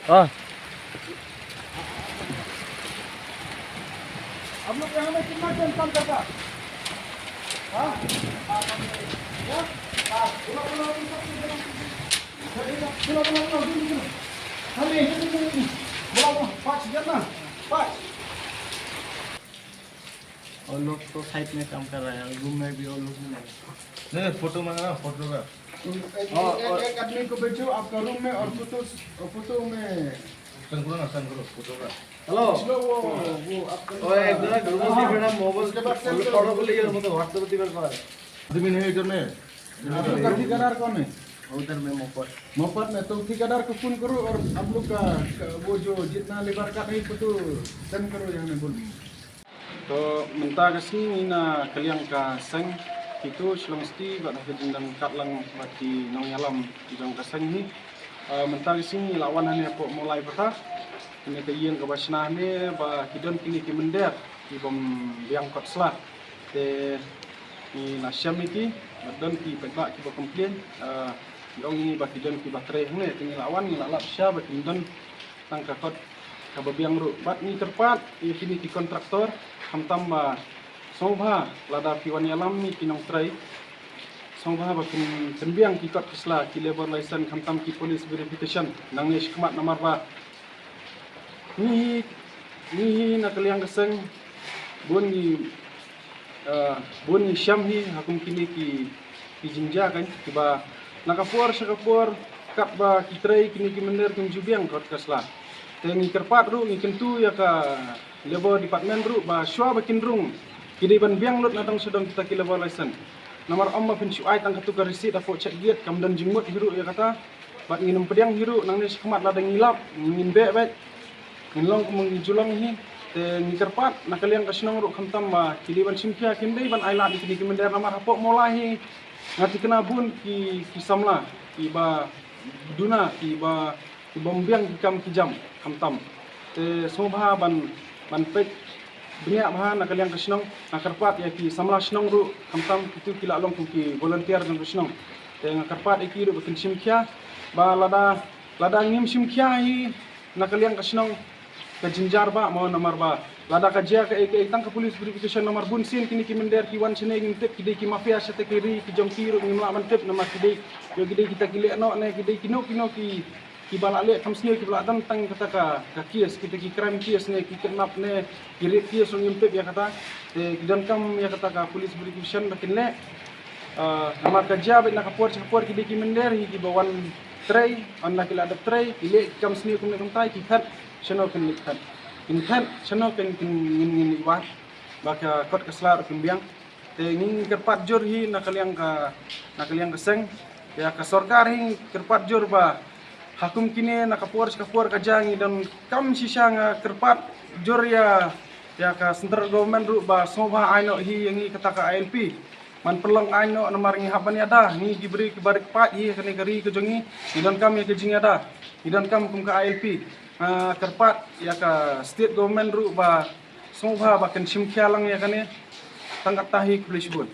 हाँ हम लोग यहाँ में कितना टाइम काम करता? हाँ? क्या? हाँ, बोलो, हमें बोलो, 5 जन ना, 5। और लोग तो साइड में काम कर रहे हैं, रूम में भी और लोग नहीं। नहीं फोटो मांगा फोटो का एक आदमी को भेजो आपका रूम में और फोटो में सेंड करो फोटो का। हेलो वो आपका ओए एक जना घर में बैठा मोबाइल फोटो को लेके मुझे व्हाट्सएप पे कर आदमी नहीं इधर में आप लोग का ठेकेदार कौन है? उधर में मोहब्बत में तो ठेकेदार को फोन करो और आप लोग का वो जो जितना लेबर का नहीं फोटो सेंड करो यहाँ में बोलो। तो minta ke sini na kalian ka seng itu selesti buat kerja dan katlang bagi nong yalam jang ka seng ni minta ke sini lawan hanya pok mulai patah ini ke yen ke basna ni ba kidon kini ki mender ki bom yang kot slah te ni na syam iki dan ki pekak ki ba komplain dong ni ba kidon ki ba tre ni kini lawan ni lalap sya ba kidon tang ka kot ka babiang ru bat ni terpat kini ki kontraktor hamtam ba songba lada piwan yalam ni kinong trai songba ba kenbiang ki kot kisla ki labor license hamtam ki police verification nang ni skmat nomor ba ni na kaliang keseng bun ni syam hi hakum kini ki jinja kan ki ba nakapur sakapur kat ba ki trai kini ki mender kum jubiang kot kisla tengi kerpat ru ni kentu ya ka labor department ru ba shwa ba kinrung kidi ban biang lut natang sedang kita ki labor license nomor amma pin syuai tang katu ka receipt afo check giat kam dan jingmut hiru ya kata bat nginum pediang hiru nang ni skmat la dang ngilap ngin be bet nginlong kumung julang hi te ni kerpat na kalian ka sinong ru khamtam ba kidi ban simkhia kindai ban ailat di kini kemender nomor hapo molahi ngati kena bun ki samla ki ba duna ki ba bombiang ki kam ki jam khamtam te sobha ban pek dunia bah nak kalian kesnong nak kerpat ya ki samla snong ru khamtam itu kila long ki volunteer dan kesnong te nak kerpat iki ru bekin simkhia ba lada ngim simkhia hi nak kalian kesnong ke jinjar ba mau nomor ba lada ka jia ke tang ke police verification nomor bunsin kini ki mender ki wan sene ngin tep ki ki mafia sate kiri ki jongki ru ngimla man tep nomor ki yo ki kita ki le no ne ki kino ki balak le kam sini ki balak dan tang kata ka kies kita ki crime kies ne ki kidnap ne ki rape kies ong impep ya kata ki dan kam ya kata ka police verification bakin le nama kerja bet nak kapor ki mender hi ki bawan tray on nak la ada tray ki le kam sini kum ne kam tai ki khat chano kan ni khat in khat chano kan ngin iwat baka kot kaslar kimbiang te ngin kerpat jor hi nak kaliang ka seng ya ka sarkar hi kerpat jor ba hakum kini nakapur kajangi dan kam sisang kerpat jor ya ka central government ru ba sobha aino hi yang kata ka ILP man perlang aino nomor ngi haban ada ni diberi ke barik pat hi kene gari ke jongi dan kam ya ke jing ada dan kam kum ka ILP kerpat ya ka state government ru ba sobha ba kan simkhia lang ya kane tangkat tahi kulis bun